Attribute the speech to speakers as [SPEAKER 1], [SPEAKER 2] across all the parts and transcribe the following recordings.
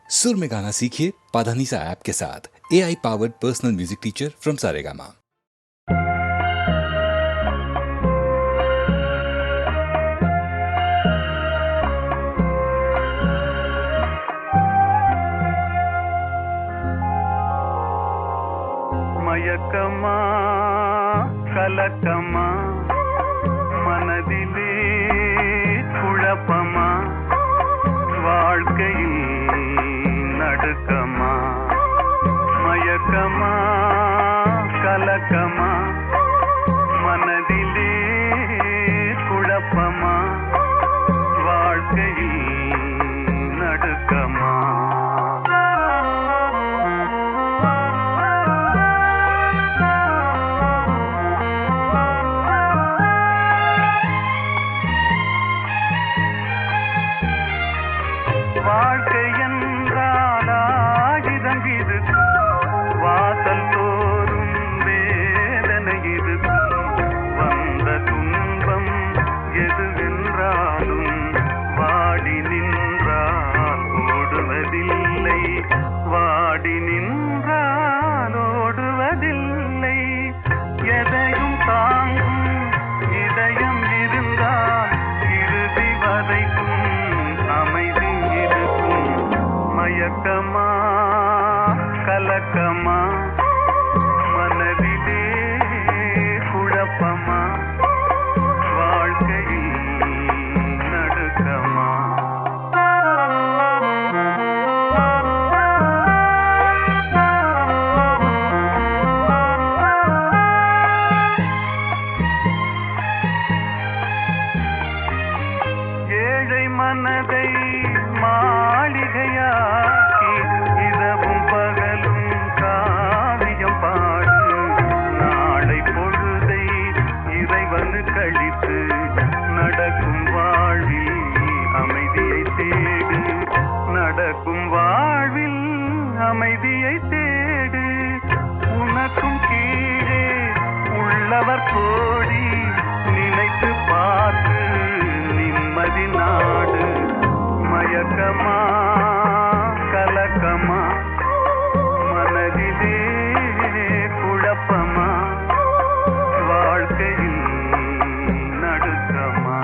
[SPEAKER 1] सुर में गाना सीखिए पाधानीसा ऐप के साथ। AI powered personal music teacher from Saregama.
[SPEAKER 2] மயக்கமா கலக்கமா மனதிலே குழப்பமா வாழ்க்கையில் நடுக்கமா மயக்கமா கலக்கமா மனதிலே குழப்பமா வாழ்க்கையில் நடுக்கமா வாழ்க்கை என்றால் ஆயுதம் இது வாசல் தோறும் வேதனை இது வந்த துன்பம் எதுவென்றாலும் வாடி நின்றால் ஓடுவதில்லை வாடி நின்றால் ஓடுவதில்லை எதையும் தாங்கும் இதயம் இருந்தால் இறுதி வரைக்கும் அமைதி இருக்கும் மயக்கமா கலக்கமா மனதிலே குழப்பமா வாழ்க்கையில் நடுக்கமா ஏழை மனதை மாளிகையாக்கி இரவும் பகலும் காவியம் பாடு நாளை பொழுதை இறைவனு கழித்து நடக்கும் வாழ்வில் அமைதியை தேடு நடக்கும் வாழ்வில் அமைதியை தேடு உனக்கும் கீழே உள்ளவர் கோடி நினைத்து பார்த்து நிம்மதி நாடு மயக்கமா கலக்கமா மனதிலே குழப்பமா வாழ்க்கையில் நடுக்கமா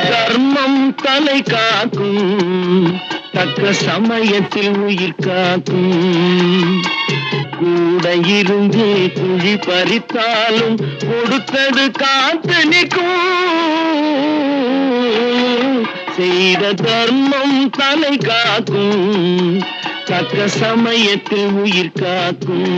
[SPEAKER 3] தர்மம் தலை காக்கும் தக்க சமயத்தில் உயிர் காக்கும் கூட இருந்து குழி பறித்தாலும் கொடுத்தது காத்து நிற்கும் செய்த தர்மம் தலை காக்கும் தக்க சமயத்தில் உயிர் காக்கும்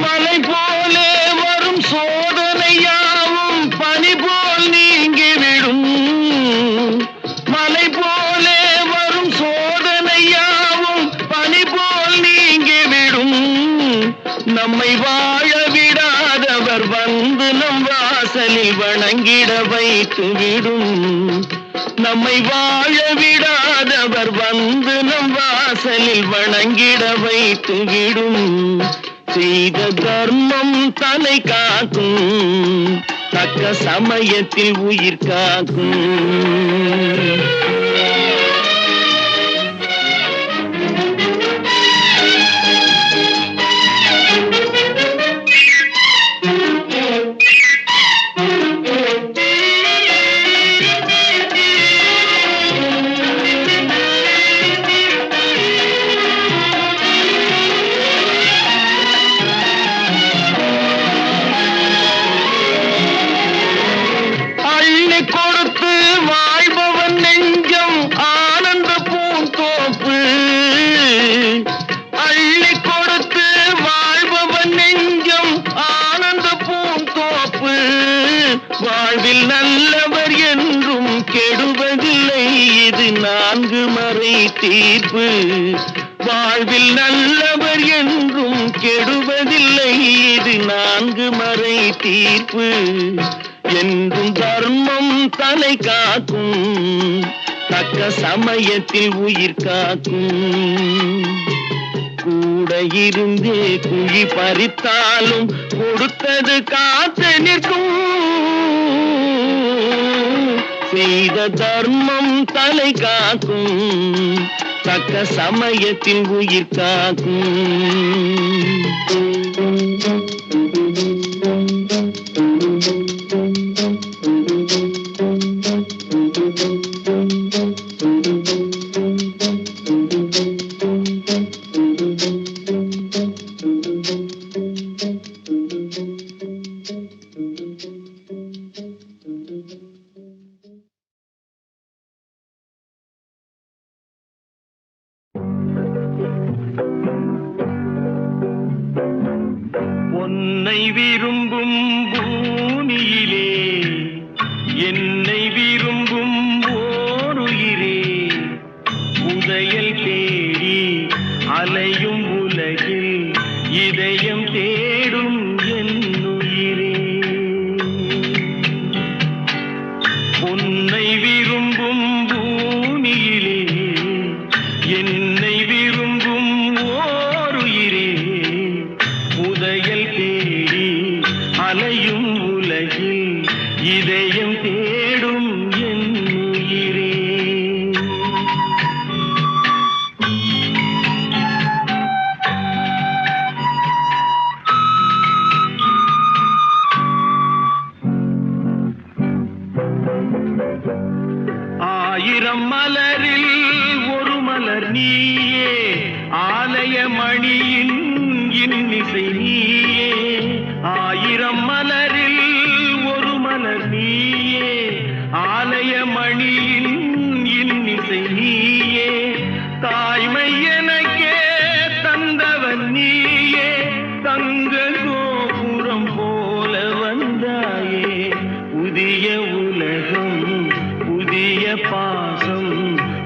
[SPEAKER 3] மலை போலே வரும் சோதனையாவும் பனி போல் நீங்கிவிடும் மலை போலே வரும் சோதனையாவும் பனி போல் நீங்கிவிடும் நம்மை வாழ விடாதவர் வந்து நம் வாசலில் வணங்கிட வைத்துவிடும் நம்மை வாழ விடாதவர் வந்து நம் வாசலில் வணங்கிட வைத்துவிடும் செய்த தர்மம் தலை காக்கும் தக்க சமயத்தில் உயிர் காக்கும் வாழ்வில் நல்லவர் என்றும் கெடுவதில்லை, இது 4 மறை தீர்ப்பு. வாழ்வில் நல்லவர் என்றும் கெடுவதில்லை, இது 4 மறை தீர்ப்பு. என்றும் தர்மம் தலை காக்கும், தக்க சமயத்தில் உயிர் காக்கும். கூட இருந்தே குழி பறித்தாலும் கொடுத்தது காத்து நிற்கும். செய்த தர்மம் தலை காக்கும், தக்க சமயத்தில் உயிர் காக்கும். உன்னை விரும்பும் பூமியிலே என்னை விரும்பும் ஓருயிரே, உதயல் தேடி அலையும் உலகில் இதயம் தேடும் என்னுயிரே. உன்னை விரும்பும் பூமியிலே என்னை விரும்பும் ஓருயிரே, உதயல் தேடி அலையும் உலகில் இதயம் தேடும் என்னுயிரே. ஆயிரம் மலரில் ஒரு மலர் நீயே, ஆலய மணியின் இன்னிசை நீயே. ஆயிரம் மலரில் ஒரு மலர் நீயே, ஆலய மணியின் இன்னிசை நீயே. தாய்மை எனக்கே தந்தவன் நீயே, தங்க கோபுரம் போல வந்தாயே. புதிய உலகம் புதிய பாசம்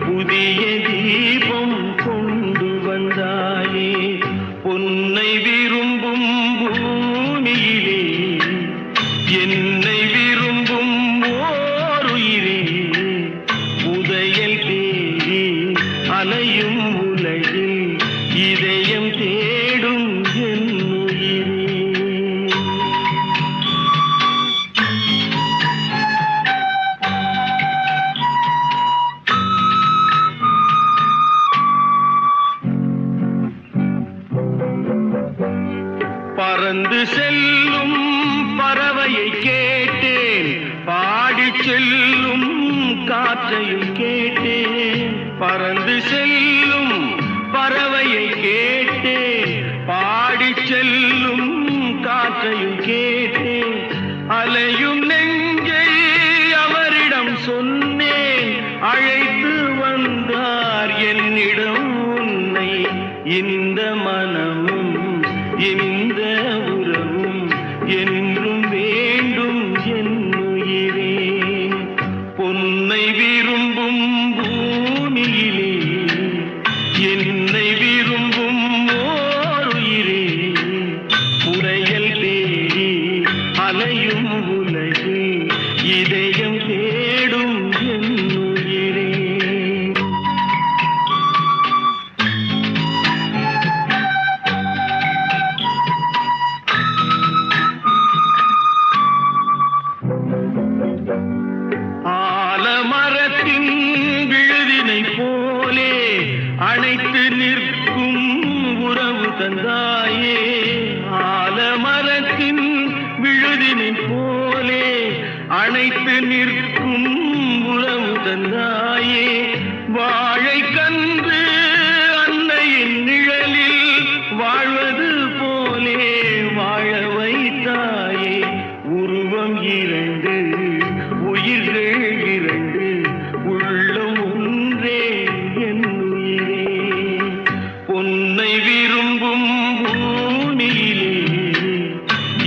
[SPEAKER 3] புதிய தீபம் கொண்டு வந்தாயே. பொன்னை விரும்பும் பூமியிலே என்னை விரும்பும் ஓருயிரே, உதயல் தேடி அலையும் உலகில் இதயம் தேடும் என்னுயிரே. பறந்து செல்லும் பறவையை கேட்டேன், பாடிச் செல்லும் காற்றையும் கேட்டேன். பறந்து செல்லும் பறவையை கேட்டேன், பாடிச் செல்லும் காற்றையும் கேட்டேன். அலையும் நெஞ்சை அவரிடம் சொன்னேன், அழைத்து வந்தார் என்னிடம் உன்னை. இந்த மனமும் இந்த உறவும் என்றும் வேண்டும் என்னுயிரே. பொன்னை விரும்பும் பூமியிலே என்னை விரும்பும் ஓருயிரே, உரையல் தேடி அலையும் உலகில் இதயம் தேடும் என்னுயிரே. ஆலமரத்தின் விழுதினை போலே அணைத்து நிற்கும் உறவு தந்தாயே. ஆலமரத்தின் விழுதினை போலே அணைத்து நிற்கும் உறவு தந்தாயே. வாழை கன்று அன்னையின் நிழலில் வாழ்வது போலே வாழ வைத்தாயே. உருவம் 2 உயிர்கள் 2 உள்ளம் ஒன்றே என்னுயிரே. பொன்னை விரும்பும் பூமியிலே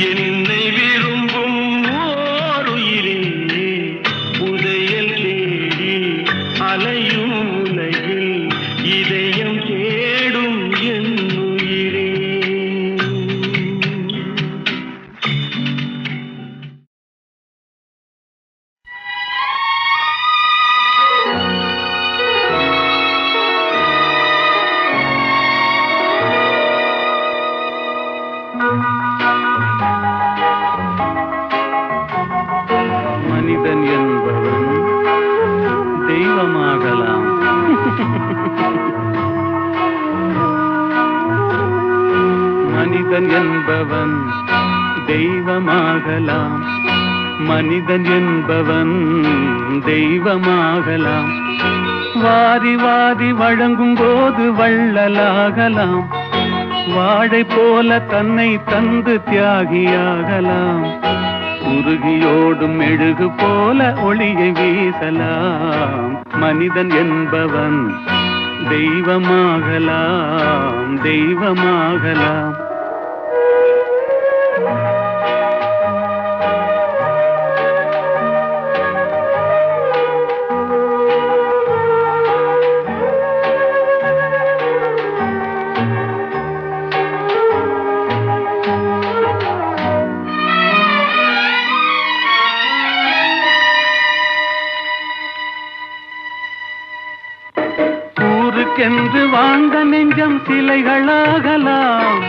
[SPEAKER 3] என்னை விரும்பும் ஓருயிரே,
[SPEAKER 2] மனிதன் என்பவன் தெய்வமாகலாம், மனிதன் என்பவன் தெய்வமாகலாம். வாரி வாரி வழங்கும் போது வள்ளலாகலாம், வாழை போல தன்னை தந்து தியாகியாகலாம். உருகியோடும் மெழுகு போல ஒளியை வீசலாம். மனிதன் என்பவன் தெய்வமாகலாம், தெய்வமாகலாம். ஊருக்கென்று வாழ்ந்த நெஞ்சம் சிலைகளாகலாம்,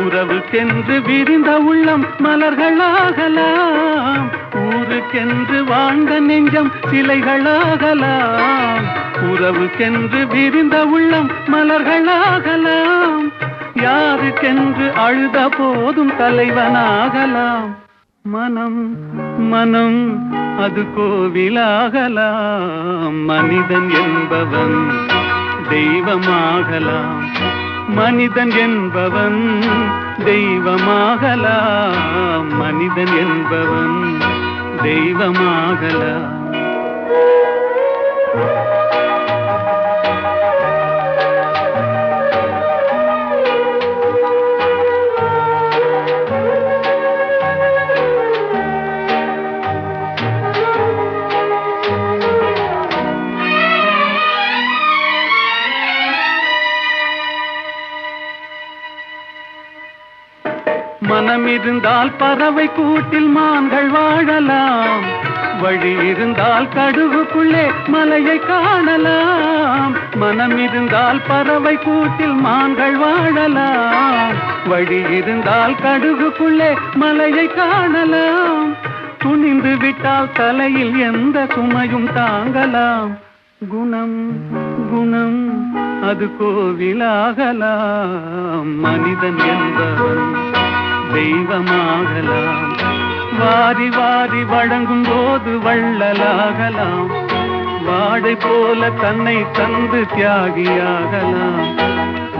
[SPEAKER 2] உறவுக்கென்று விரிந்த உள்ளம் மலர்களாகலாம். ஊருக்கென்று வாழ்ந்த நெஞ்சம் சிலைகளாகலாம், உறவுக்கென்று விரிந்த உள்ளம் மலர்களாகலாம். யாருக்கென்று அழுத போதும் தலைவனாகலாம். மனம் மனம் அது கோவிலாகலாம். மனிதன் என்பவன் தெய்வமாகலாம், மனிதன் என்பவன் தெய்வமாகலாம், மனிதன் என்பவன் தெய்வமாகலாம். மனம் இருந்தால் பறவை கூட்டில் மான்கள் வாழலாம், வழி இருந்தால் கடுகுக்குள்ளே மலையை காணலாம். மனம் இருந்தால் பறவை கூட்டில் மான்கள் வாழலாம், வழி இருந்தால் கடுகுக்குள்ளே மலையை காணலாம். துணிந்து விட்டால் தலையில் எந்த சுமையும் தாங்கலாம். குணம் குணம் அது கோவிலாகலாம். மனிதன் என்பவன் தெய்வமாகலாம், வாரி வாரி வழங்கும் போது வள்ளலாகலாம். வாழை போல தன்னை தந்து தியாகியாகலாம்.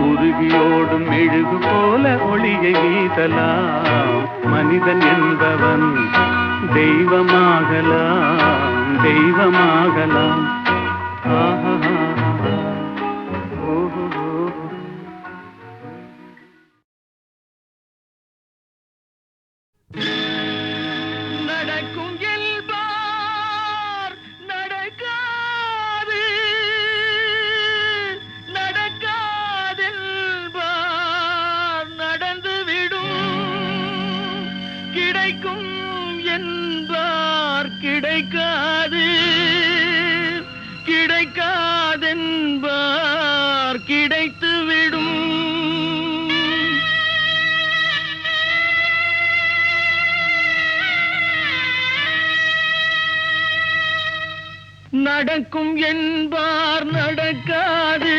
[SPEAKER 2] உருகியோடும் மெழுகு போல ஒளியை வீசலாம். மனிதன் என்பவன் தெய்வமாகலாம், தெய்வமாகலாம். ஆஹா ஓஹோ.
[SPEAKER 3] நடக்கும் என்பார் நடக்காது, நடக்காதென்பார் நடந்துவிடும். கிடைக்கும் என்பார் கிடைக்காது, கிடைக்காதென்பார் கிடைத்துவிடும். நடக்கும் என்பார் நடக்காது,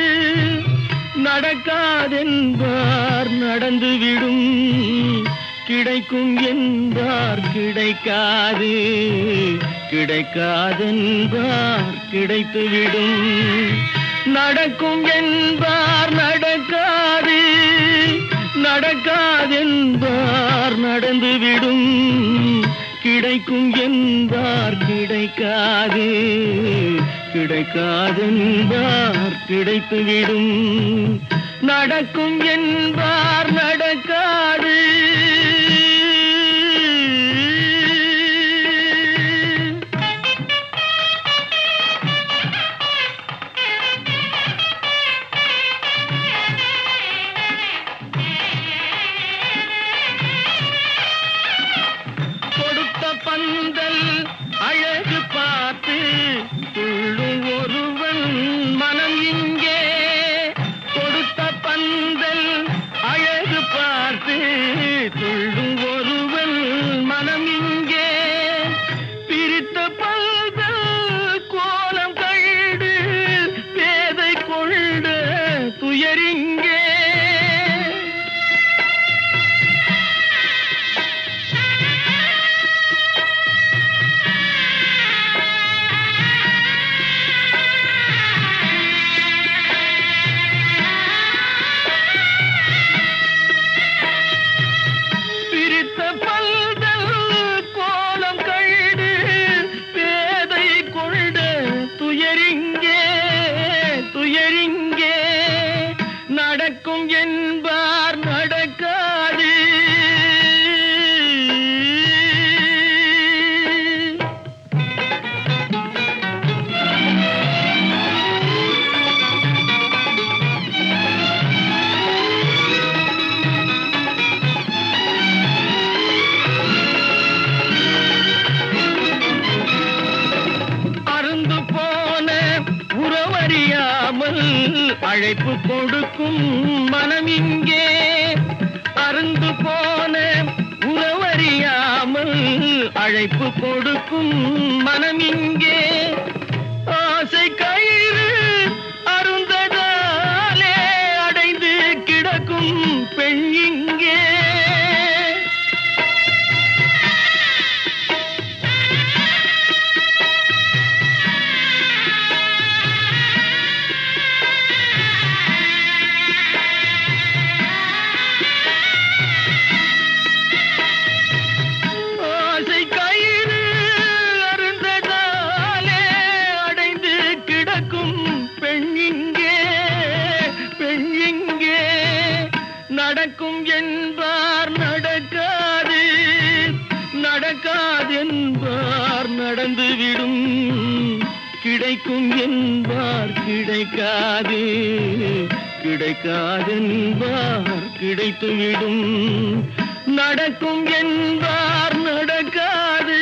[SPEAKER 3] நடக்காதென்பார் நடந்துவிடும். கிடைக்கும் என்பார் கிடைக்காது, கிடைக்காதென்பார் கிடைத்துவிடும். நடக்கும் என்பார் நடக்காது, நடக்காதென்பார் நடந்துவிடும். கிடைக்கும் என்பார் கிடைக்காது, கிடைக்காதென்பார் கிடைத்துவிடும். நடக்கும் என்பார் நடக்காது. பந்தல் அழகு பார்த்து துள்ளும் ஒருவன் மனம் இங்கே. கொடுத்த பந்தல் அழகு பார்த்து துள்ளும் அழைப்பு கொடுக்கும் மனம் இங்கே அருந்து போன உறவறியாமல் அழைப்பு கொடுக்கும் மனம் இங்கே ஆசை கயிறு அருந்ததாலே அடைந்து கிடக்கும் பெண் இங்கே நடக்கும் என்பார் நடக்காது நடக்காது என்பார் நடந்துவிடும் கிடைக்கும் என்பார் கிடைக்காது கிடைக்காது என்பார் கிடைத்துவிடும் நடக்கும் என்பார் நடக்காது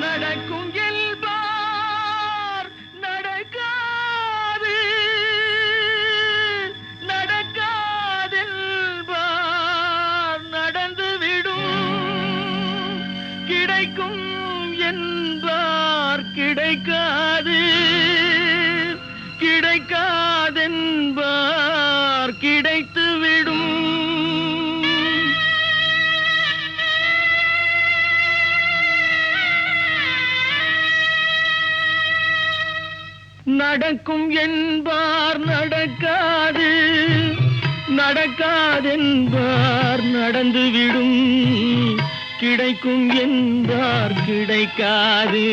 [SPEAKER 3] நடக்கும் என்பார் நடக்காது நடக்காதென்பார் நடந்துவிடும் கிடைக்கும் என்பார் கிடைக்காது கிடைக்காதென்பார் கிடைத்துவிடும் நடக்கும் என்பார் நடக்காது நடக்காதென்பார் நடந்துவிடும் கிடைக்கும் என்பார் கிடைக்காது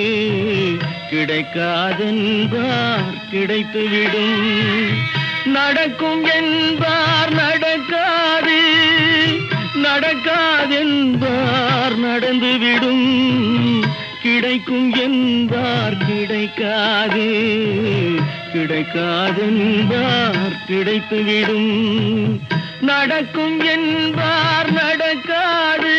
[SPEAKER 3] கிடைக்காதென்பார் கிடைத்துவிடும் நடக்கும் என்பார் நடக்காது நடக்காதென்பார் நடந்துவிடும் கிடைக்கும் என்பார் கிடைக்காது கிடைக்காதென்பார் கிடைத்துவிடும் நடக்கும் என்பார் நடக்காது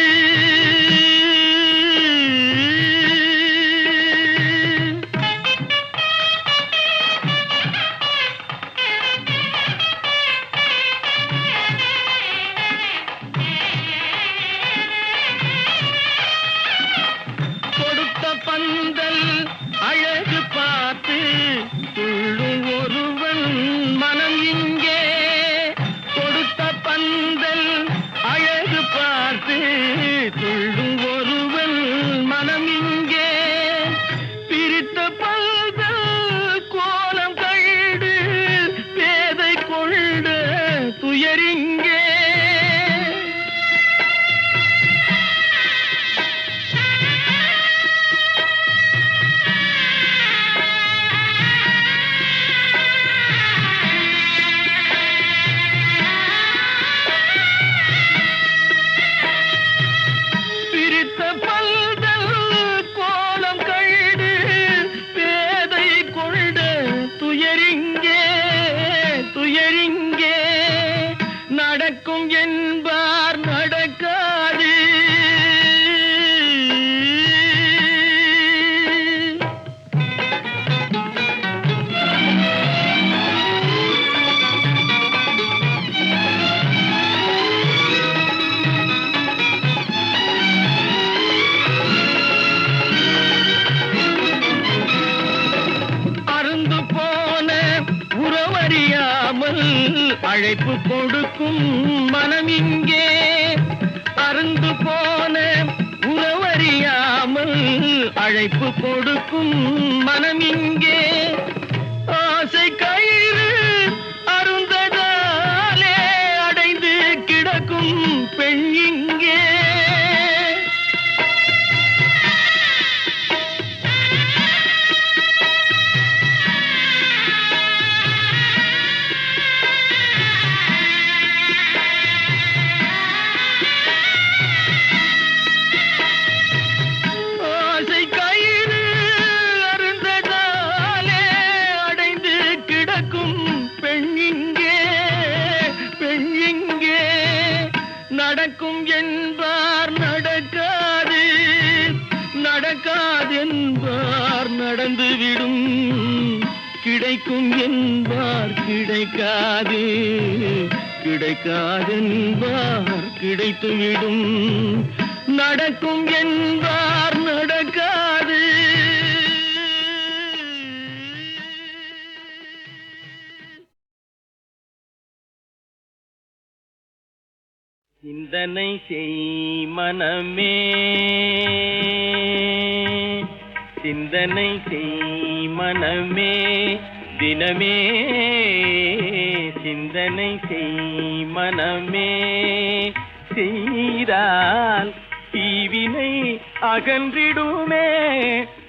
[SPEAKER 3] பந்தல் அழகு பார்த்து துள்ளும் ஒருவன் மனம் இங்கே கொடுத்த பந்தல் அழகு பார்த்து துள்ளும் ஒருவன் மனம் இங்கே பிரித்த பந்தல் கோலம் கண்டு பேதை கொண்ட துயரிங்கே நடக்கும் என்பார் நடக்காது அருந்து போன உறவறியாமல் அழைப்பு கொடுக்கும் மனம் இங்கே அருந்து போன உறவறியாமல் அழைப்பு கொடுக்கும் மனம் இங்கே ஆசை கயிறு அருந்ததாலே அடைந்து கிடக்கும் பெண் இங்கே நடக்கும் என்பார் நடந்துவிடும். கிடைக்கும் என்பார் கிடைக்காது, கிடைக்காதென்பார் கிடைத்துவிடும். நடக்கும் என்பார் நடக்காது. சிந்தனை செய் மனமே, சிந்தனை செய் மனமே, தினமே சிந்தனை செய் மனமே. செய்தால் தீவினை அகன்றிடுமே.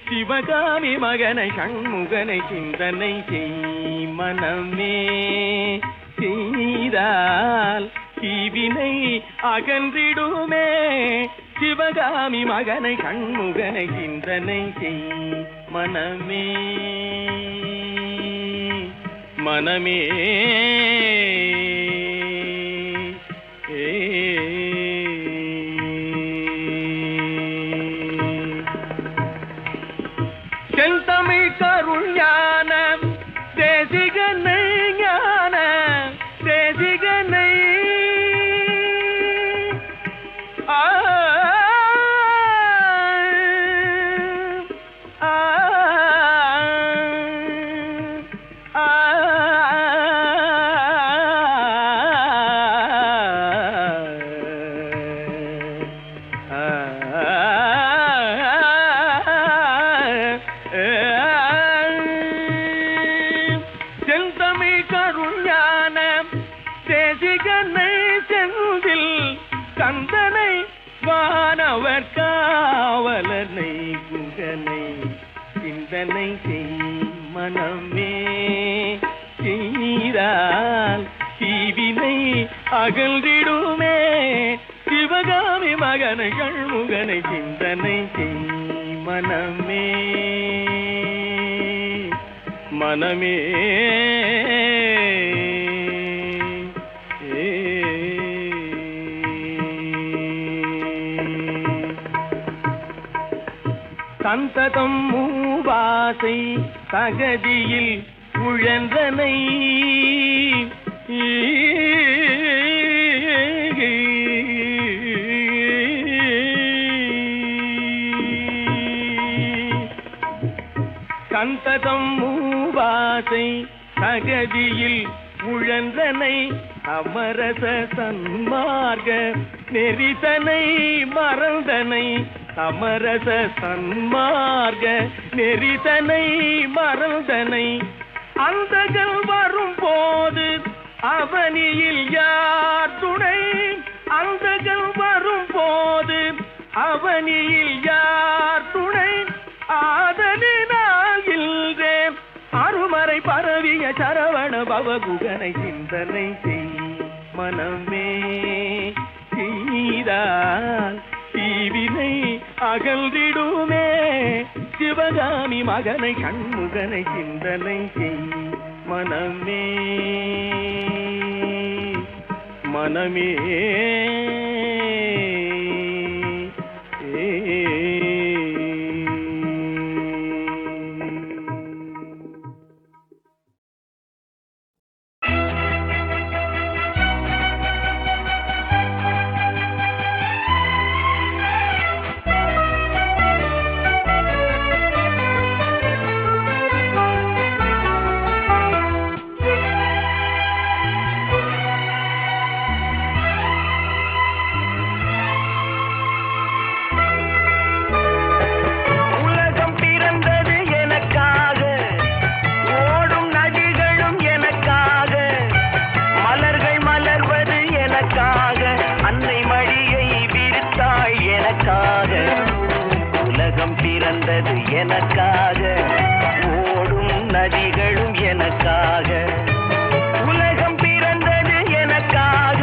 [SPEAKER 3] சிவகாமி மகனை சண்முகனை சிந்தனை செய் மனமே. செய்தால் தீவினை அகன்றிடுமே. சிவகாமி மகனை சண்முகனை சிந்தனை செய் மனமே. மனமே செந்தமிழ் கருள் ஞான தேசிகனை, ஞான தேசிகனை செந்தமிழ் கருள் ஞான தேசிகனை செந்தில் கந்தனை வானவர் காவலனை குகனை சிந்தனை செய் மனமே. செய்தால் தீவினை அகன்றிடுமே. சிவகாமி மகனை சண்முகனை சிந்தனை செய் மனமே. மனமே சந்ததம் மூவாசை தகதியில் உழன்றனை. சந்ததம் மூவாசை தகதியில் உழன்றனை. அமரச சன்மார்க நெறிதனை மறந்தனை. அமரச சன்மார்க நெறிதனை மறந்தனை. அந்தகள் வரும் போது அவனியில் யார் துணை. அந்தகள் வரும் போது அவனியில் யார் துணை. ஆதலினால் இல்றே அருமறை பரவிய சரவண பவகுகனை சிந்தனை செய் மனமே. செய்தால் தீவினை அகன்றிடுமே. சிவகாமி மகனை சண்முகனை சிந்தனை செய் மனமே. மனமே எனக்காக, ஓடும் நதிகளும் எனக்காக. உலகம் பிறந்தது எனக்காக,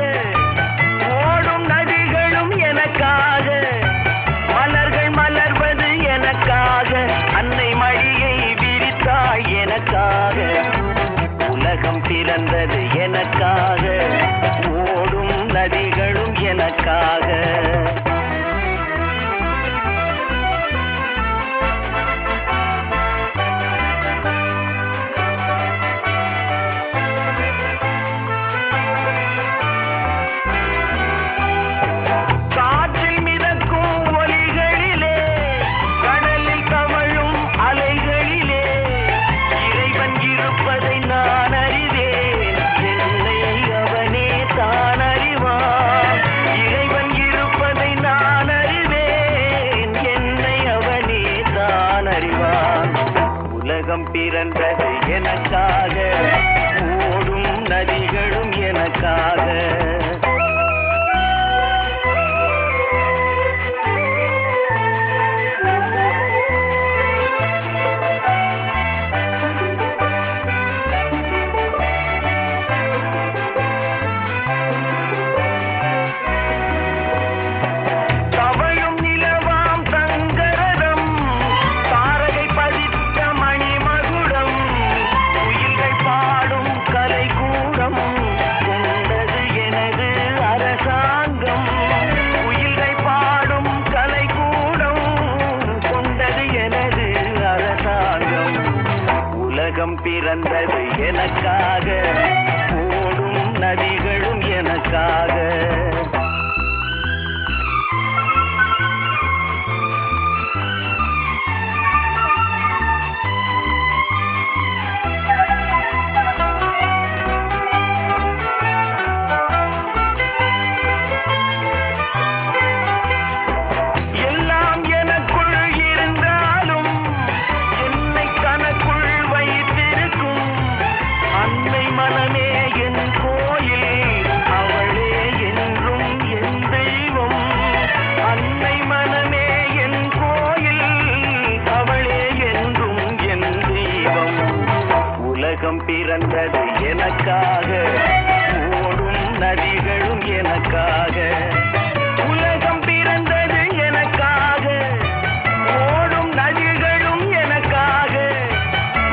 [SPEAKER 3] ஓடும் நதிகளும் எனக்காக. மலர்கள் மலர்வது எனக்காக, அன்னை மடியை விரித்தாய் எனக்காக. உலகம் பிறந்தது எனக்காக, ஓடும் நதிகளும் எனக்காக. எனக்காக. பிறந்தது எனக்காக, ஓடும் நதிகளும் எனக்காக. பிறந்தது எனக்காக, ஓடும் நதிகளும் எனக்காக. உலகம் பிறந்தது எனக்காக, ஓடும் நதிகளும் எனக்காக.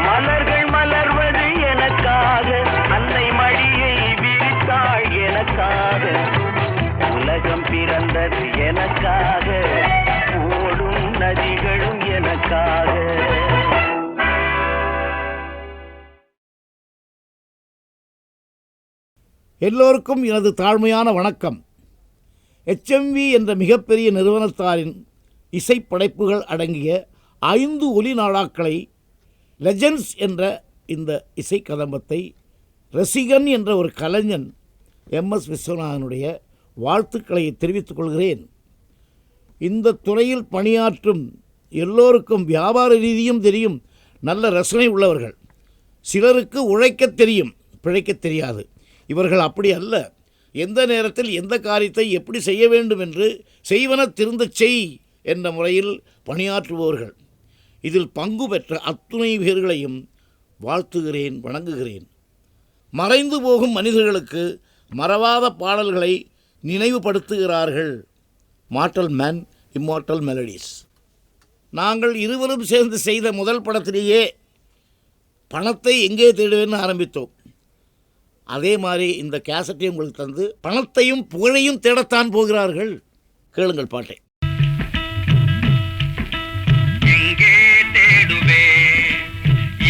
[SPEAKER 3] மலர்கள் மலர்வது எனக்காக, அன்னை மடியை விரித்தாள் எனக்காக. உலகம் பிறந்தது எனக்காக, ஓடும் நதிகளும் எனக்காக.
[SPEAKER 4] எல்லோருக்கும் எனது தாழ்மையான வணக்கம். HMV என்ற மிகப்பெரிய நிறுவனத்தாரின் இசைப்படைப்புகள் அடங்கிய 5 ஒலி நாடாக்களை லெஜெண்ட்ஸ் என்ற இந்த இசை கதம்பத்தை ரசிகன் என்ற ஒரு கலைஞன் MS விஸ்வநாதனுடைய வாழ்த்துக்களை தெரிவித்துக் கொள்கிறேன். இந்த துறையில் பணியாற்றும் எல்லோருக்கும் வியாபார ரீதியும் தெரியும், நல்ல ரசனை உள்ளவர்கள். சிலருக்கு உழைக்க தெரியும், பிழைக்க தெரியாது. இவர்கள் அப்படி அல்ல. எந்த நேரத்தில் எந்த காரியத்தை எப்படி செய்ய வேண்டும் என்று செய்வன திருந்தச் செய் என்ற முறையில் பணியாற்றுபவர்கள். இதில் பங்கு பெற்ற அத்துணை பேர்களையும் வாழ்த்துகிறேன், வணங்குகிறேன். மறைந்து போகும் மனிதர்களுக்கு மறவாத பாடல்களை நினைவுபடுத்துகிறார்கள். Mortal man, immortal melodies. நாங்கள் இருவரும் சேர்ந்து செய்த முதல் படத்திலேயே பணத்தை எங்கே தேடுவேன்னு ஆரம்பித்தோம். அதே மாதிரி இந்த கேசட்டையும் உங்களுக்கு தந்து பணத்தையும் புகழையும் தேடத்தான் போகிறார்கள். கேளுங்கள் பாட்டை.
[SPEAKER 3] எங்கே தேடுவேன்,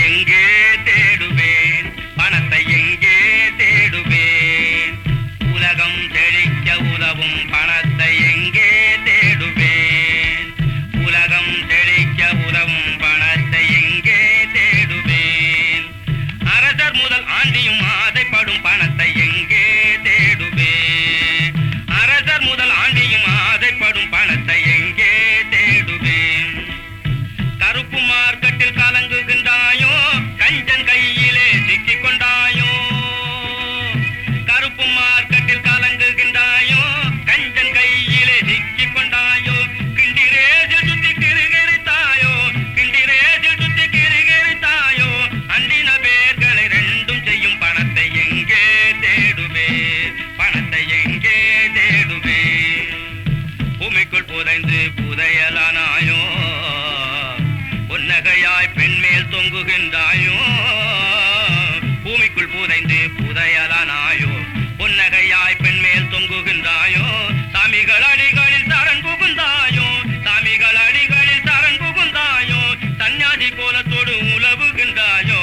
[SPEAKER 3] எங்கே தேடுவேன், பணத்தை எங்கே தேடுவேன், உலகம் செழிக்க உதவும் பணத்தை எங்கே தேடுவேன், உலகம் செழிக்க உதவும் பணத்தை எங்கே தேடுவேன், அரசர் முதல் ஆண்டியும் ஆசைப்படும் பணத்தை எங்கே தேடுவேன், அரசர் முதல் ஆண்டியும் ஆசைப்படும் பணத்தை எங்கே தேடுவேன், கருப்பு மார்க்கெட்டில் கலங்குகின்றாயோ, கஞ்சன் கையிலே சிக்கிக் கொண்டாயோ, கருப்பு மார்க்கெட்டில் கலங்குகின்றாயோ, கஞ்சன் கையிலே சிக்கிக் கொண்டாயோ, கிண்டிரேஜில் சுத்தி கிருகிரித்தாயோ, கிண்டிரேஜில் சுத்தி கிருகிரித்தாயோ, அண்டின பேர்களை ரெண்டும் செய்யும் பணத்தை எங்கே தேடுவேன், பணத்தை எங்கே தேடுவேன், பூமிக்குள் புதைந்து புதையலானாயோ, பொன்னகையாய் பெண்மேல் தொங்குகின்றாயோ, பூமிக்குள் புதைந்து புதையலானாயோ, பொன்னகையாய் பெண்மேல் தொங்குகின்றாயோ, சாமிகள் அடிகளில் சரண் புகுந்தாயோ, சாமிகள் அடிகளில் சரண் புகுந்தாயோ, சன்னியாசி கோலத்தோடு உலவுகின்றாயோ,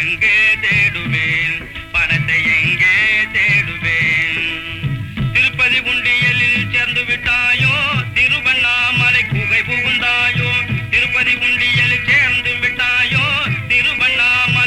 [SPEAKER 3] எங்கே தேடுவேன், பணத்தை எங்கே தேடுவேன், திருப்பதி உண்டியலில் சேர்ந்து விட்டாயோ, திருவண்ணாமலை குகை புகுந்தாயோ, திருப்பதி உண்டியலில் சேர்ந்து விட்டாயோ, திருவண்ணாமலை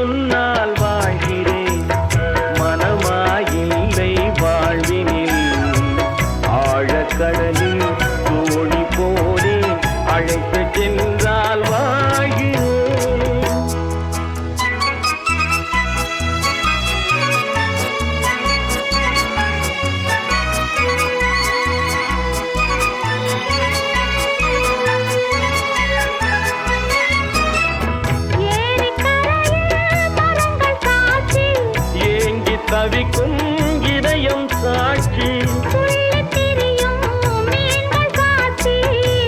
[SPEAKER 2] உன்னால் வாழ்கிறேன் மனமாயில்லை வாழ்வினில் ஆழக்கடலில் தோணி போலே அழைத்து சென்றால் வாழ்கிறேன். தவிக்கும் இதயம் சாட்சி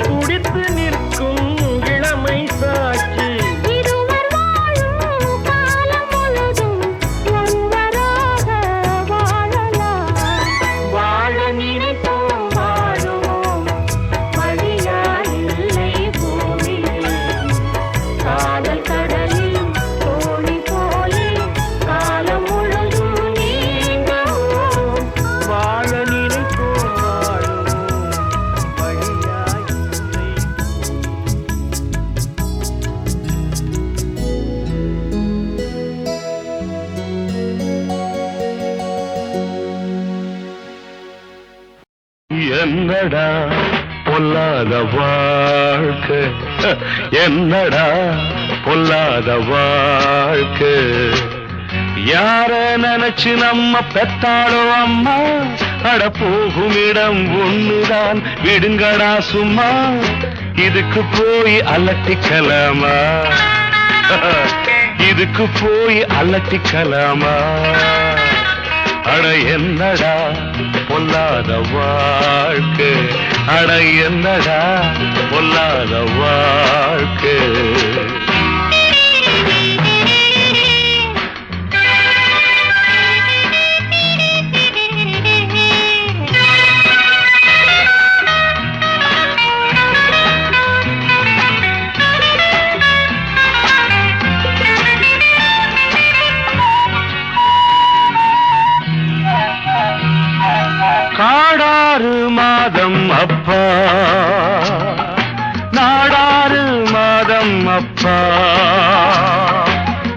[SPEAKER 2] துடித்து நிற்கும் இளமை சாட்சி வாழ நினைப்போம் வாழுவோம் வழியாயில்லை பூமியில் காதல் கடலில் தோணி போலே காலம் முழுதும் என்னடா பொல்லாத வாழ்க்கை, என்னடா பொல்லாத வாழ்க்கை. யார நினைச்சு நம்ம பெத்தாளோ அம்மா, அட போகும் இடம் ஒண்ணுதான் விடுங்கடா சும்மா. இதுக்கு போய் அலட்டிக்கலாமா, இதுக்கு போய் அலட்டிக்கலாமா. அட என்னடா பொல்லாத வாழ்க்கை, அட என்னடா பொல்லாத வாழ்க்கை. காடாறு மாதம் அப்பா, நாடாறு மாதம் அப்பா,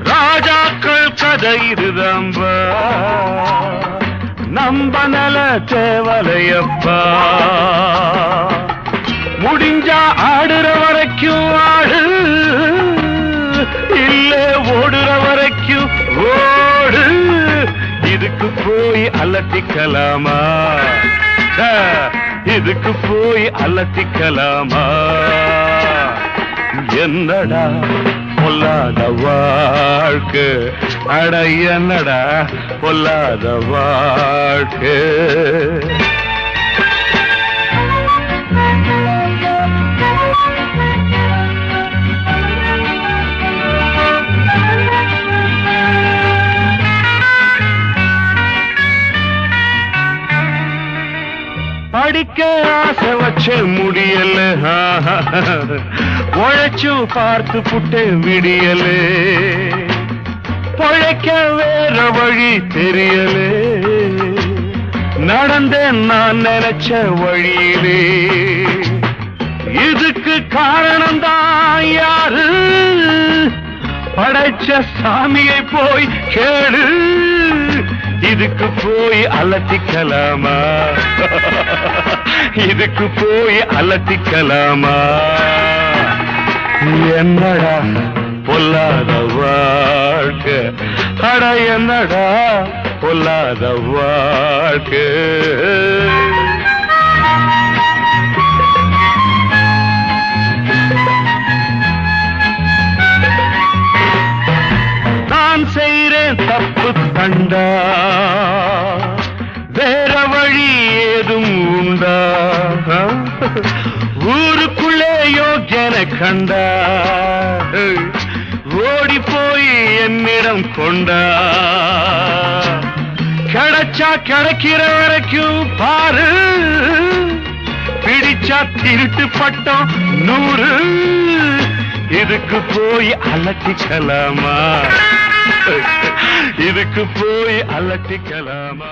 [SPEAKER 2] ராஜாக்கள் கதை இதுதம்பா, நம்ப நல தேவலையப்பா. முடிஞ்சா ஆடுற வரைக்கும் ஆடு, இல்ல ஓடுற வரைக்கும் ஓடு. இதுக்கு போய் அலட்டிக்கலாமா, இதுக்கு போய் அலட்டிக்கலாமா. என்னடா பொல்லாத வாழ்க்கை, அட என்னடா பொல்லாத வாழ்க்கை. படிக்க ஆசை வச்ச முடியல, உழைச்சு பார்த்து புட்டு விடியல, பொழைக்க வேற வழி தெரியல, நடந்தேன் நான் நினைச்ச வழியிலே. இதுக்கு காரணம்தான் யாரு, படைச்ச சாமியை போய் கேடு. இதுக்கு போய் அலட்டிக்கலாமா, இதுக்கு போய் அலட்டிக்கலாமா. என்னடா பொல்லாத வாழ்க்கை, அட என்னடா பொல்லாத வாழ்க்கை. நான் செய்றேன் தப்பு கண்டா, வேற வழி ஏதும் உண்டா. ஊருக்குள்ளே யோக்கியன கண்டா, ஓடி போய் என்னிடம் கொண்டா. கிடைச்சா கிடைக்கிற வரைக்கும் பாரு, பிடிச்சா திருட்டு பட்டம் 100. இதுக்கு போய் அலட்டிக்கலாமா, இதுக்கு போய் அலட்டிக்கலாமா.